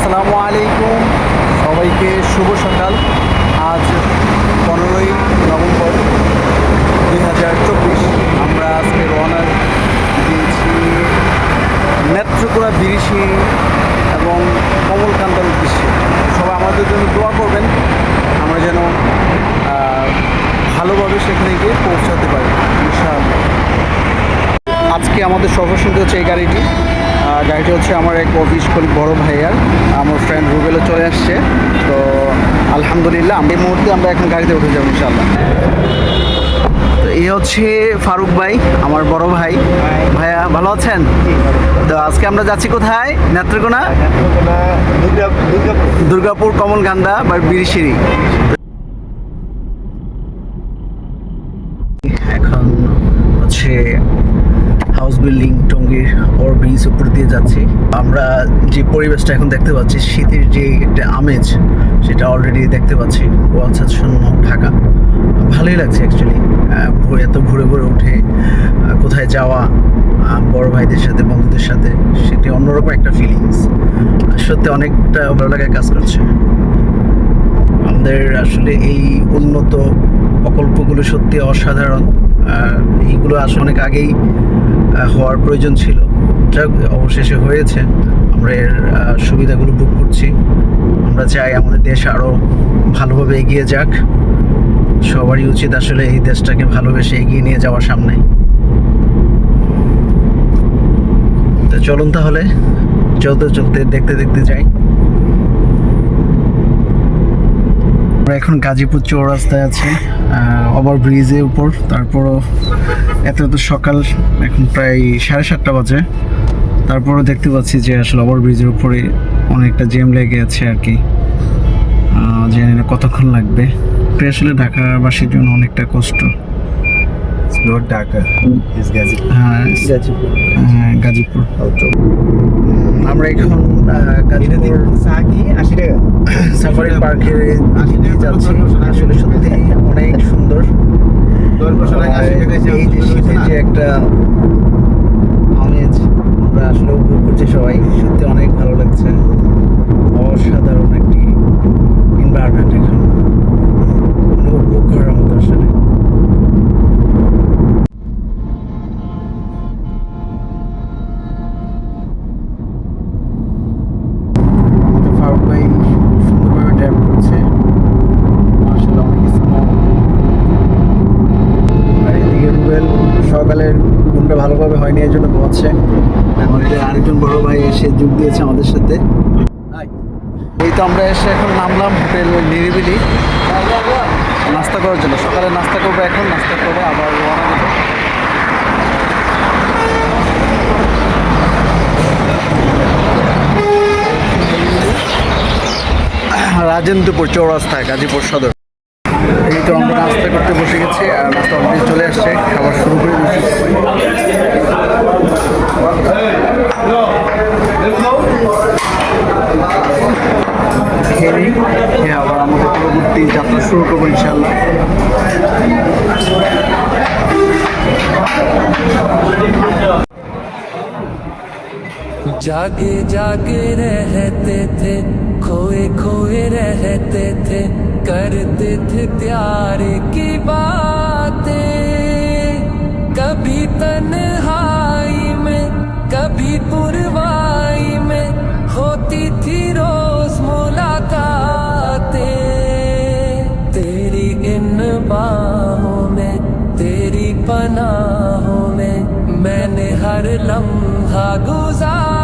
আসসালামু আলাইকুম, সবাইকে শুভ সকাল। আজ 15ই নভেম্বর 2024। আমরা আজকে রওনা দিয়েছি নেত্রকোনা, বিরিশি এবং কমলকান্দার উদ্দেশ্যে। সবাই আমাদের জন্য দোয়া করবেন, আমরা যেন ভালোভাবে সেখানে গিয়ে পৌঁছাতে পারি ইনশাআল্লাহ। আজকে আমাদের সর্বসুন্দর হচ্ছে এই গাড়িটি হচ্ছে আমার এক অফিস কলিগ বড় ভাইয়ার, আমার ফ্রেন্ড রুবেলও চলে আসছে। তো আলহামদুলিল্লাহ এই মুহূর্তে আমরা এখন গাড়িতে উঠে যাবো ইনশাআল্লাহ। তো এই হচ্ছে ফারুক ভাই, আমার বড় ভাই। ভাইয়া ভালো আছেন? তো আজকে আমরা যাচ্ছি কোথায়? নেত্রকোনা, দুর্গাপুর, কমলকান্দা বা বিরিশিরি। এখন হচ্ছে হাউস বিল্ডিং টঙ্গীর ওর ব্রিজ উপর দিয়ে যাচ্ছি। আমরা যে পরিবেশটা এখন দেখতে পাচ্ছি, শীতের যে একটা আমেজ, সেটা অলরেডি দেখতে পাচ্ছি। কুয়াশাচ্ছন্ন ঢাকা, ভালোই লাগছে অ্যাকচুয়ালি। এত ভোরে ভোরে উঠে কোথায় যাওয়া, বড় ভাইদের সাথে, বন্ধুদের সাথে, সেটি অন্যরকম একটা ফিলিংস। সত্যি অনেকটা ভালো লাগায় কাজ করছে। আমাদের আসলে এই উন্নত প্রকল্পগুলো সত্যি অসাধারণ। এইগুলো আসলে অনেক আগেই হওয়ার প্রয়োজন ছিল, যা অবশেষে হয়েছে। আমরা এর সুবিধাগুলো ভোগ করছি। আমরা চাই আমাদের দেশ আরও ভালোভাবে এগিয়ে যাক। সবারই উচিত আসলে এই দেশটাকে ভালোবেসে এগিয়ে নিয়ে যাওয়ার সামনে। তো চলুন তাহলে চলতে চলতে দেখতে দেখতে যাই। আমরা এখন গাজীপুর চৌরাস্তায় আছি, ওভার ব্রিজের উপর। তারপরও এত সকাল, এখন প্রায় 7:30 বাজে। তারপরও দেখতে পাচ্ছি যে আসলে ওভার ব্রিজের উপরে অনেকটা জ্যাম লেগে আছে আর কি। জানি না কতক্ষণ লাগবে। আসলে ঢাকাবাসীর জন্য অনেকটা কষ্ট। গাজীপুর। আমরা এখন গাজীপুর সাফারি পার্কে যাচ্ছি। আসলে সত্যি অনেক সুন্দর। এই যে শীতের যে একটা আমেজ আমরা আসলে উপভোগ করছি সবাই, সত্যি অনেক ভালো লাগছে। অসাধারণ একটি এনভায়রনমেন্ট এখন, উপভোগ করার মতো আসলে। ফারুক ভাই সুন্দরভাবে ড্রাইভ করছে, আসলে অনেক স্মার্ট। আর এদিকে রুবেল সকালের ঘুমটা ভালোভাবে হয়নি, এই জন্য ঘুমাচ্ছে। আমাদের আরেকজন বড় ভাই এসে যোগ দিয়েছে আমাদের সাথে। এই তো আমরা এসে এখন নামলাম হোটেল নিরিবিলি নাস্তা করার জন্য। সকালে নাস্তা করবো, এখন নাস্তা করে আবার রওনা দেবো। রাজেন্দ্রপুর চৌরাস্তায়, গাজীপুর সদর। এই তো আমরা নাস্তা করতে বসে গেছি, আর নাস্তা অলরেডি চলে আসছে, খাবার শুরু করে দিচ্ছি। খেয়ে আবার আমাদের পরবর্তী যাত্রা শুরু করবো ইনশাআল্লাহ। जागे जागे रहते थे, खोए खोए रहते थे, करते थे प्यार की बातें। कभी तन्हाई में, कभी पुरवाई में, होती थी रोज मुलाकातें। तेरी इन बाहों में, तेरी पनाहों में, मैंने हर लम्हा गुजारा।